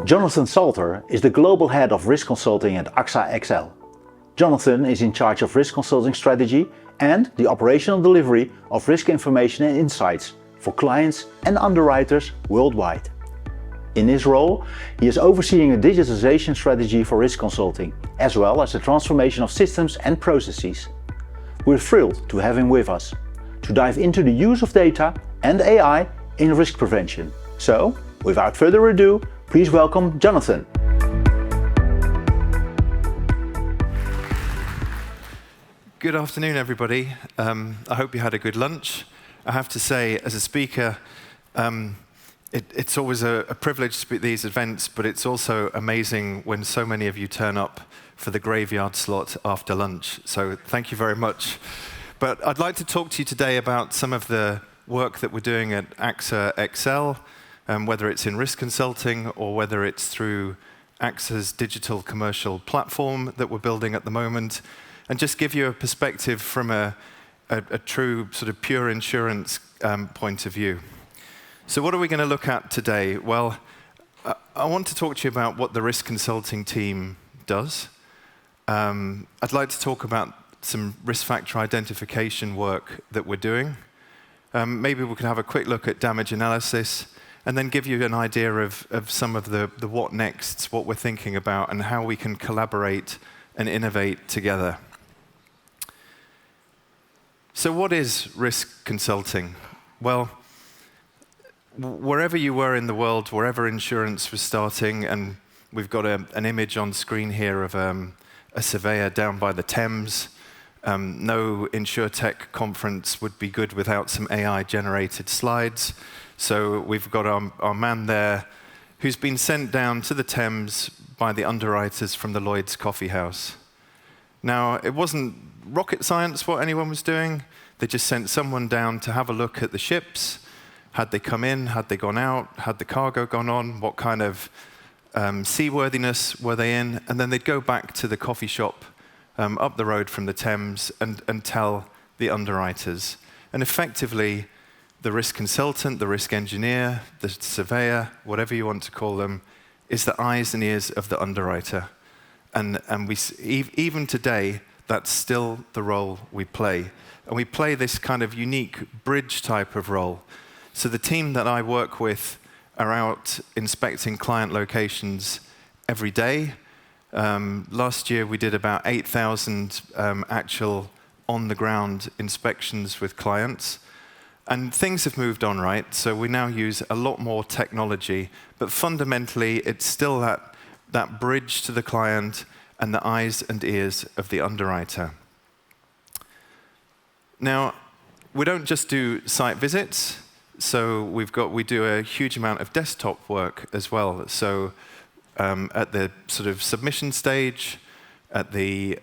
Jonathan Salter is the Global Head of Risk Consulting at AXA XL. Jonathan is in charge of risk consulting strategy and the operational delivery of risk information and insights for clients and underwriters worldwide. In his role, he is overseeing a digitization strategy for risk consulting, as well as the transformation of systems and processes. We're thrilled to have him with us to dive into the use of data and AI in risk prevention. So, without further ado, please welcome Jonathan. Good afternoon, everybody. I hope you had a good lunch. I have to say, as a speaker, it's always a privilege to be at these events, but it's also amazing when so many of you turn up for the graveyard slot after lunch. So thank you very much. But I'd like to talk to you today about some of the work that we're doing at AXA XL, whether it's in risk consulting or whether it's through AXA's digital commercial platform that we're building at the moment, and just give you a perspective from a true sort of pure insurance point of view. So what are we going to look at today? Well, I want to talk to you about what the risk consulting team does. I'd like to talk about some risk factor identification work that we're doing. Maybe we could have a quick look at damage analysis, and then give you an idea of some of the what nexts, what we're thinking about, and how we can collaborate and innovate together. So what is risk consulting? Well, wherever you were in the world, wherever insurance was starting, and we've got an image on screen here of a surveyor down by the Thames. No InsurTech conference would be good without some AI-generated slides. So we've got our man there who's been sent down to the Thames by the underwriters from the Lloyd's Coffee House. Now, it wasn't rocket science what anyone was doing. They just sent someone down to have a look at the ships. Had they come in? Had they gone out? Had the cargo gone on? What kind of seaworthiness were they in? And then they'd go back to the coffee shop up the road from the Thames and tell the underwriters. And effectively, the risk consultant, the risk engineer, the surveyor, whatever you want to call them, is the eyes and ears of the underwriter. And even today, that's still the role we play. And we play this kind of unique bridge type of role. So the team that I work with are out inspecting client locations every day. Last year, we did about 8,000 actual on-the-ground inspections with clients. And things have moved on, right? So we now use a lot more technology, but fundamentally, it's still that bridge to the client and the eyes and ears of the underwriter. Now, we don't just do site visits. So we do a huge amount of desktop work as well. So at the sort of submission stage, at the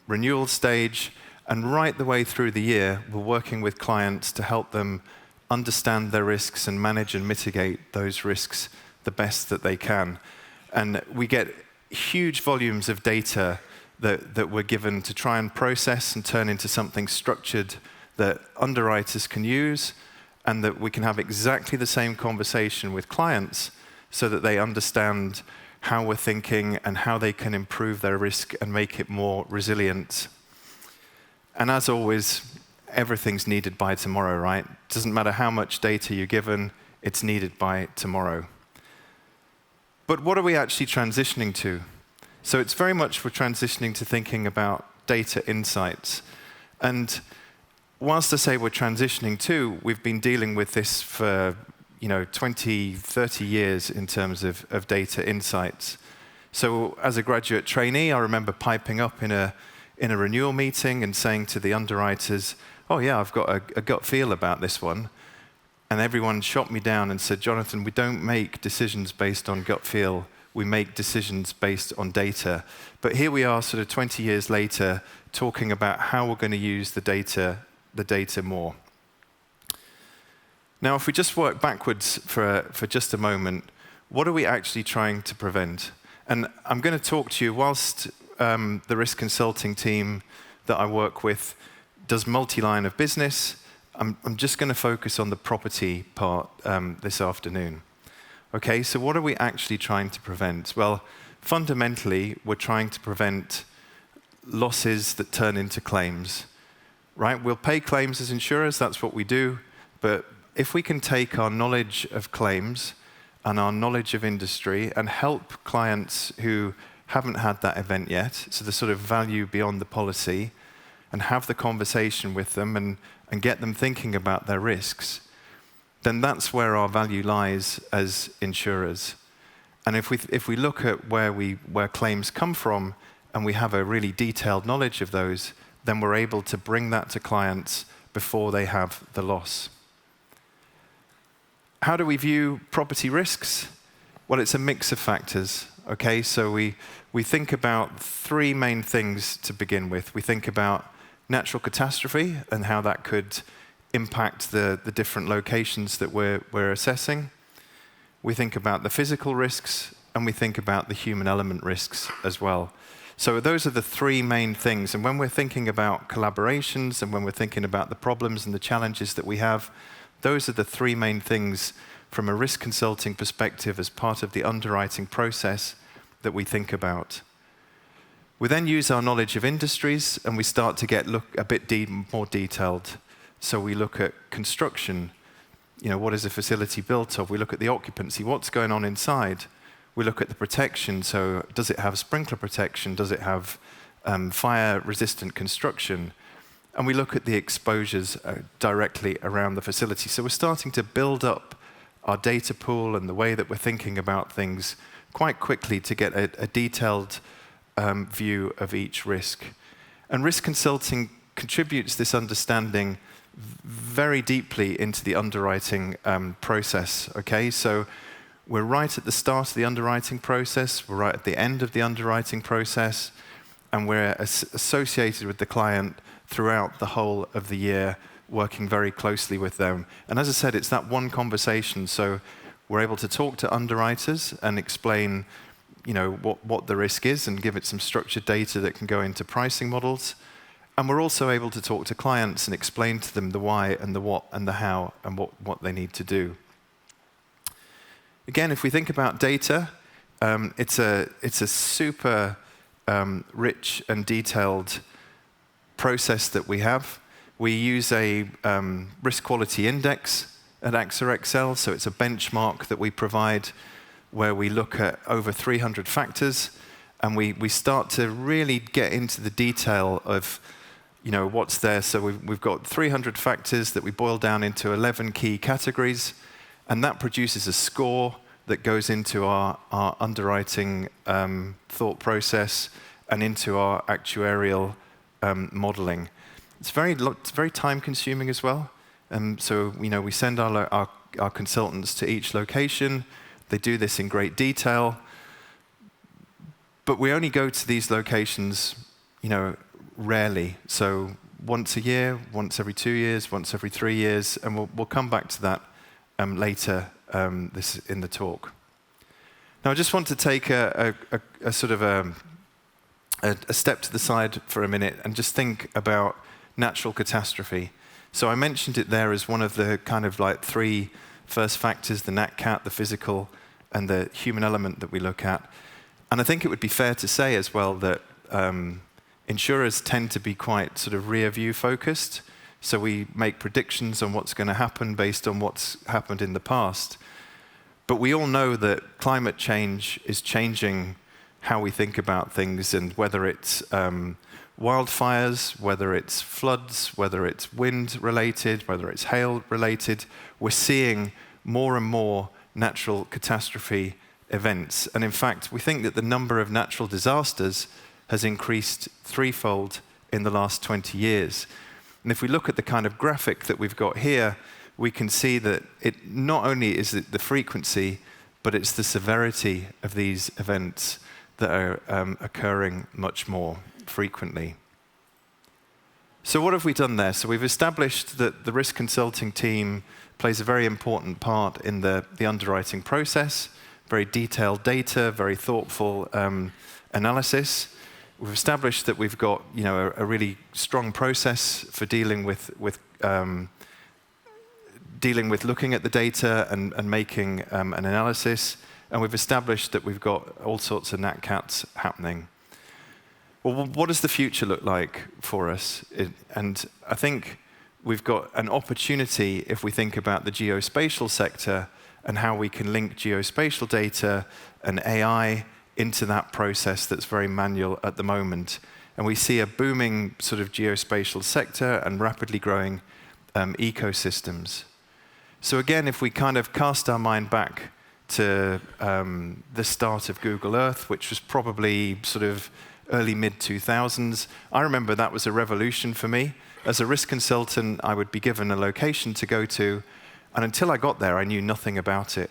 renewal stage, and right the way through the year, we're working with clients to help them understand their risks and manage and mitigate those risks the best that they can. And we get huge volumes of data that we're given to try and process and turn into something structured that underwriters can use, and that we can have exactly the same conversation with clients so that they understand how we're thinking and how they can improve their risk and make it more resilient. And as always, everything's needed by tomorrow, right? It doesn't matter how much data you're given, it's needed by tomorrow. But what are we actually transitioning to? So it's very much we're transitioning to thinking about data insights. And whilst I say we're transitioning to, we've been dealing with this for 20, 30 years in terms of data insights. So as a graduate trainee, I remember piping up in a renewal meeting and saying to the underwriters, oh yeah, I've got a gut feel about this one. And everyone shot me down and said, Jonathan, we don't make decisions based on gut feel. We make decisions based on data. But here we are sort of 20 years later talking about how we're going to use the data more. Now, if we just work backwards for just a moment, what are we actually trying to prevent? And I'm going to talk to you whilst the risk consulting team that I work with does multi-line of business. I'm just going to focus on the property part this afternoon. Okay, so what are we actually trying to prevent? Well, fundamentally, we're trying to prevent losses that turn into claims, right? We'll pay claims as insurers, that's what we do, but if we can take our knowledge of claims and our knowledge of industry and help clients who haven't had that event yet, so the sort of value beyond the policy, and have the conversation with them and get them thinking about their risks, then that's where our value lies as insurers. And if we look at where claims come from and we have a really detailed knowledge of those, then we're able to bring that to clients before they have the loss. How do we view property risks? Well, it's a mix of factors. Okay, so we think about three main things to begin with. We think about natural catastrophe and how that could impact the different locations that we're assessing. We think about the physical risks, and we think about the human element risks as well. So those are the three main things. And when we're thinking about collaborations and when we're thinking about the problems and the challenges that we have, those are the three main things from a risk consulting perspective as part of the underwriting process that we think about. We then use our knowledge of industries and we start to get a bit more detailed. So we look at construction, what is a facility built of? We look at the occupancy, what's going on inside? We look at the protection, so does it have sprinkler protection? Does it have fire-resistant construction? And we look at the exposures directly around the facility. So we're starting to build up our data pool and the way that we're thinking about things quite quickly to get a detailed view of each risk. And risk consulting contributes this understanding very deeply into the underwriting process. Okay, so we're right at the start of the underwriting process, we're right at the end of the underwriting process, and we're associated with the client throughout the whole of the year, working very closely with them. And as I said, it's that one conversation, so we're able to talk to underwriters and explain what the risk is and give it some structured data that can go into pricing models. And we're also able to talk to clients and explain to them the why and the what and the how and what they need to do. Again, if we think about data, it's a super rich and detailed process that we have. We use a risk quality index at AXA XL, so it's a benchmark that we provide where we look at over 300 factors, and we start to really get into the detail of what's there. So we've got 300 factors that we boil down into 11 key categories, and that produces a score that goes into our underwriting thought process and into our actuarial modeling. It's very time-consuming as well. So we send our consultants to each location. They do this in great detail, but we only go to these locations, rarely. So once a year, once every 2 years, once every 3 years, and we'll come back to that later this in the talk. Now, I just want to take a sort of a step to the side for a minute and just think about natural catastrophe. So I mentioned it there as one of the kind of like three first factors, the nat cat, the physical, and the human element that we look at. And I think it would be fair to say as well that insurers tend to be quite sort of rear view focused. So we make predictions on what's going to happen based on what's happened in the past. But we all know that climate change is changing how we think about things, and whether it's wildfires, whether it's floods, whether it's wind-related, whether it's hail-related, we're seeing more and more natural catastrophe events. And in fact, we think that the number of natural disasters has increased threefold in the last 20 years. And if we look at the kind of graphic that we've got here, we can see that it not only is it the frequency, but it's the severity of these events that are occurring much more frequently. So what have we done there? So we've established that the risk consulting team plays a very important part in the underwriting process, very detailed data, very thoughtful analysis. We've established that we've got a really strong process for dealing with dealing with looking at the data and making an analysis. And we've established that we've got all sorts of NatCats happening. Well, what does the future look like for us? And I think we've got an opportunity if we think about the geospatial sector and how we can link geospatial data and AI into that process that's very manual at the moment. And we see a booming sort of geospatial sector and rapidly growing ecosystems. So again, if we kind of cast our mind back to the start of Google Earth, which was probably sort of early mid-2000s, I remember that was a revolution for me. As a risk consultant, I would be given a location to go to, and until I got there, I knew nothing about it.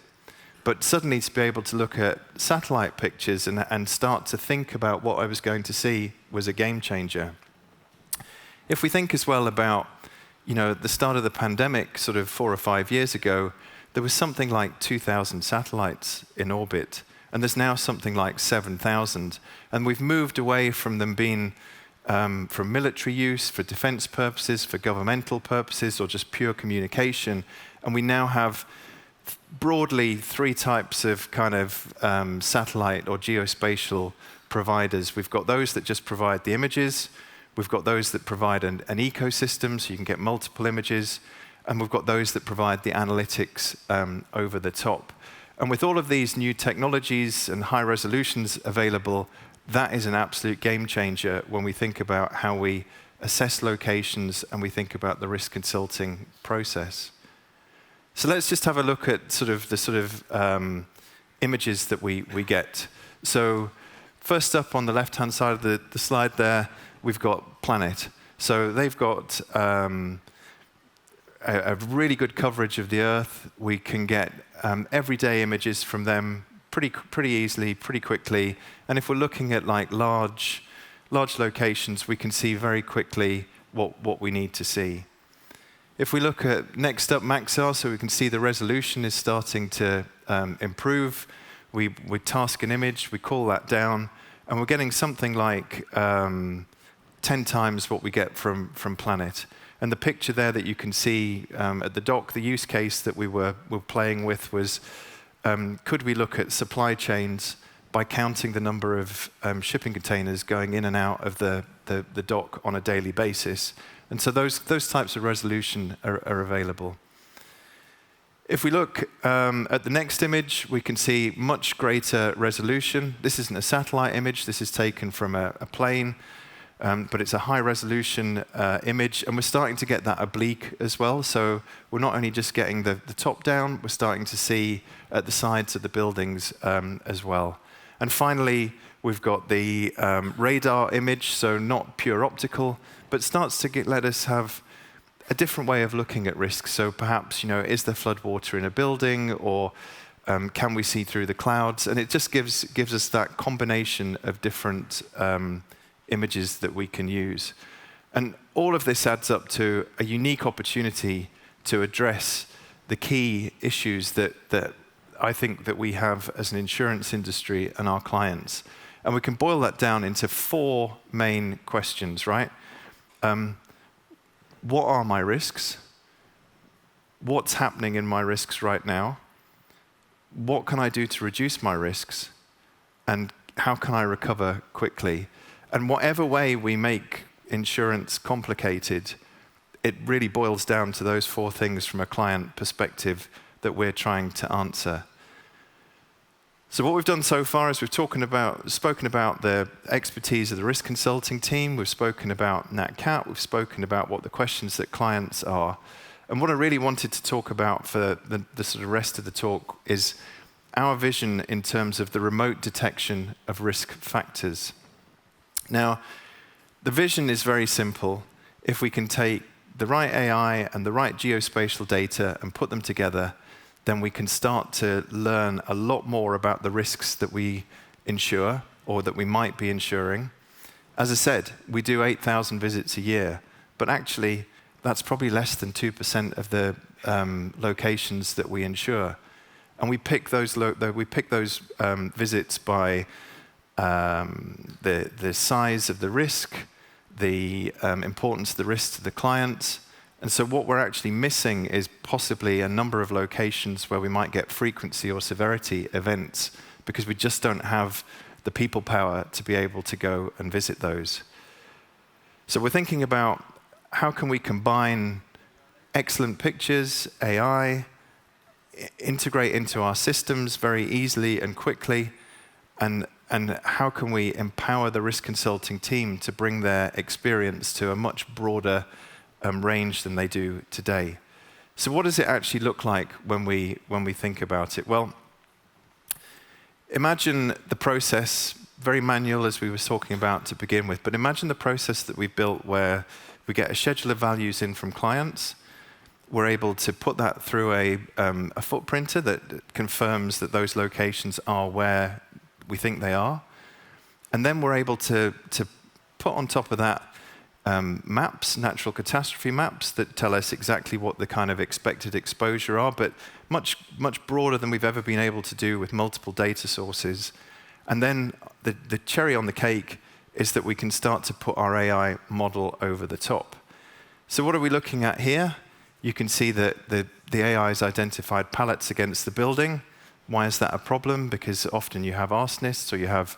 But suddenly to be able to look at satellite pictures and start to think about what I was going to see was a game changer. If we think as well about, the start of the pandemic, sort of 4 or 5 years ago, there was something like 2,000 satellites in orbit, and there's now something like 7,000. And we've moved away from them being from military use, for defense purposes, for governmental purposes, or just pure communication. And we now have broadly 3 types of kind of satellite or geospatial providers. We've got those that just provide the images. We've got those that provide an ecosystem, so you can get multiple images. And we've got those that provide the analytics over the top. And with all of these new technologies and high resolutions available, that is an absolute game changer when we think about how we assess locations and we think about the risk consulting process. So let's just have a look at the images that we get. So first up on the left-hand side of the slide there, we've got Planet. So they've got a really good coverage of the Earth. We can get everyday images from them pretty easily, pretty quickly. And if we're looking at like large locations, we can see very quickly what we need to see. If we look at next up Maxar, so we can see the resolution is starting to improve. We task an image, we call that down, and we're getting something like 10 times what we get from Planet. And the picture there that you can see at the dock, the use case that we were playing with was, could we look at supply chains by counting the number of shipping containers going in and out of the dock on a daily basis? And so those types of resolution are available. If we look at the next image, we can see much greater resolution. This isn't a satellite image. This is taken from a plane. But it's a high-resolution image, and we're starting to get that oblique as well. So we're not only just getting the top down, we're starting to see at the sides of the buildings as well. And finally, we've got the radar image, so not pure optical, but starts to let us have a different way of looking at risks. So perhaps, is there floodwater in a building, or can we see through the clouds? And it just gives us that combination of different images that we can use. And all of this adds up to a unique opportunity to address the key issues that I think that we have as an insurance industry and our clients. And we can boil that down into 4 main questions, right? What are my risks? What's happening in my risks right now? What can I do to reduce my risks? And how can I recover quickly? And whatever way we make insurance complicated, it really boils down to those 4 things from a client perspective that we're trying to answer. So what we've done so far is we've spoken about the expertise of the risk consulting team, we've spoken about NatCat, we've spoken about what the questions that clients are. And what I really wanted to talk about for the sort of rest of the talk is our vision in terms of the remote detection of risk factors. Now, the vision is very simple. If we can take the right AI and the right geospatial data and put them together, then we can start to learn a lot more about the risks that we insure or that we might be insuring. As I said, we do 8,000 visits a year, but actually that's probably less than 2% of the locations that we insure. And we pick those visits by the size of the risk, the importance of the risk to the client, And so what we're actually missing is possibly a number of locations where we might get frequency or severity events because we just don't have the people power to be able to go and visit those. So we're thinking about how can we combine excellent pictures, AI, integrate into our systems very easily and quickly, and how can we empower the risk consulting team to bring their experience to a much broader range than they do today. So what does it actually look like when we think about it? Well, imagine the process, very manual as we were talking about to begin with, but imagine the process that we've built where we get a schedule of values in from clients. We're able to put that through a foot printer that confirms that those locations are where we think they are. And then we're able to put on top of that maps, natural catastrophe maps that tell us exactly what the kind of expected exposure are, but much broader than we've ever been able to do with multiple data sources. And then the cherry on the cake is that we can start to put our AI model over the top. So what are we looking at here? You can see that the AI has identified pallets against the building. Why is that a problem? Because often you have arsonists or you have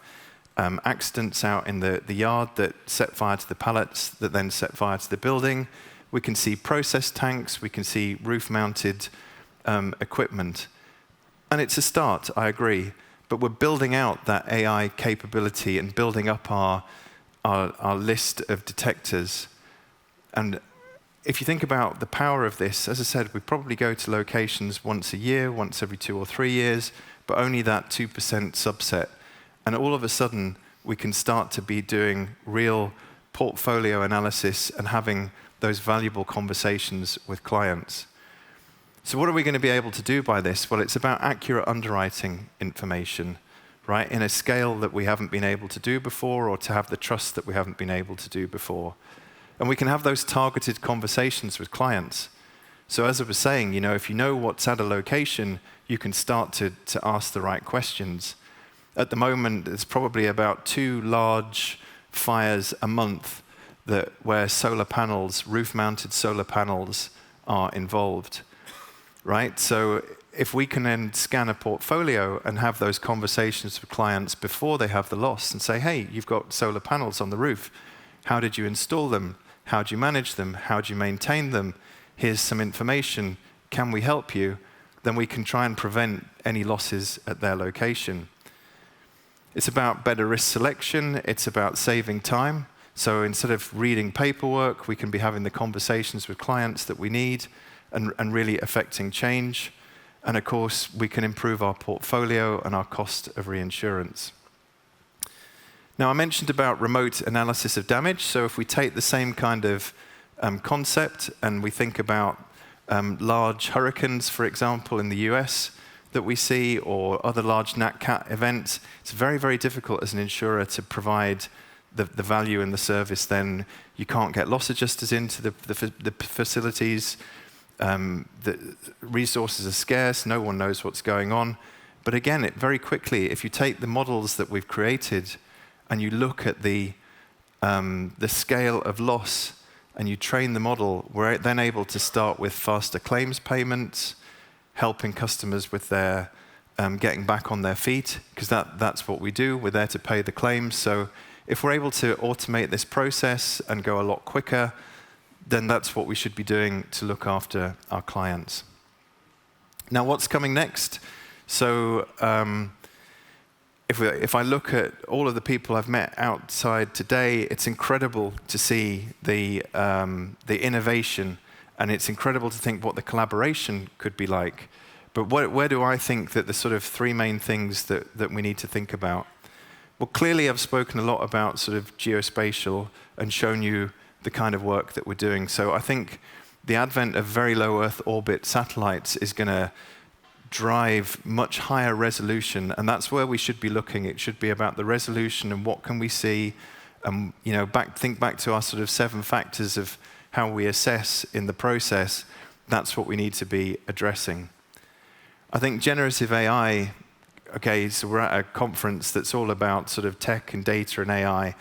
accidents out in the yard that set fire to the pallets that then set fire to the building. We can see process tanks. We can see roof-mounted equipment. And it's a start, I agree. But we're building out that AI capability and building up our list of detectors. And if you think about the power of this, as I said, we probably go to locations once a year, once every 2 or 3 years, but only that 2% subset. And all of a sudden, we can start to be doing real portfolio analysis and having those valuable conversations with clients. So what are we going to be able to do by this? Well, it's about accurate underwriting information, right, in a scale that we haven't been able to do before or to have the trust that we haven't been able to do before. And we can have those targeted conversations with clients. So as I was saying, if you know what's at a location, you can start to ask the right questions. At the moment, there's probably about 2 large fires a month where solar panels, roof-mounted solar panels, are involved, right? So if we can then scan a portfolio and have those conversations with clients before they have the loss and say, hey, you've got solar panels on the roof. How did you install them? How do you manage them? How do you maintain them? Here's some information. Can we help you? Then we can try and prevent any losses at their location. It's about better risk selection. It's about saving time. So instead of reading paperwork, we can be having the conversations with clients that we need and really affecting change. And of course, we can improve our portfolio and our cost of reinsurance. Now, I mentioned about remote analysis of damage. So if we take the same kind of concept and we think about large hurricanes, for example, in the US that we see, or other large Nat Cat events, it's very, very difficult as an insurer to provide the value and the service. Then you can't get loss adjusters into the facilities. The resources are scarce. No one knows what's going on. But again, very quickly, if you take the models that we've created and you look at the scale of loss and you train the model, we're then able to start with faster claims payments, helping customers with their getting back on their feet, because that's what we do. We're there to pay the claims. So if we're able to automate this process and go a lot quicker, then that's what we should be doing to look after our clients. Now, what's coming next? So if I look at all of the people I've met outside today, it's incredible to see the innovation, and it's incredible to think what the collaboration could be like. But where do I think that the sort of 3 main things that we need to think about? Well, clearly I've spoken a lot about sort of geospatial and shown you the kind of work that we're doing. So I think the advent of very low Earth orbit satellites is going to drive much higher resolution, and that's where we should be looking. It should be about the resolution and what can we see. Think back to our sort of 7 factors of how we assess in the process. That's what we need to be addressing. I think generative AI, okay, so we're at a conference that's all about sort of tech and data and AI.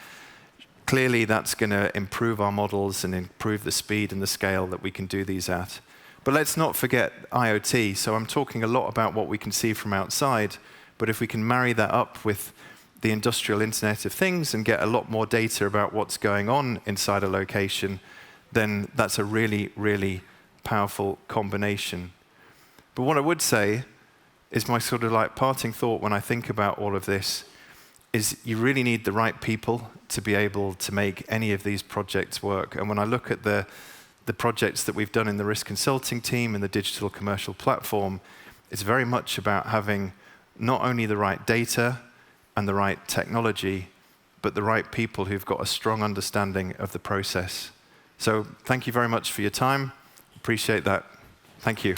Clearly, that's going to improve our models and improve the speed and the scale that we can do these at. But let's not forget IoT. So I'm talking a lot about what we can see from outside, but if we can marry that up with the industrial Internet of Things and get a lot more data about what's going on inside a location, then that's a really, really powerful combination. But what I would say is my sort of like parting thought when I think about all of this is you really need the right people to be able to make any of these projects work. And when I look at the projects that we've done in the risk consulting team and the digital commercial platform, it's very much about having not only the right data and the right technology, but the right people who've got a strong understanding of the process. So thank you very much for your time. Appreciate that. Thank you.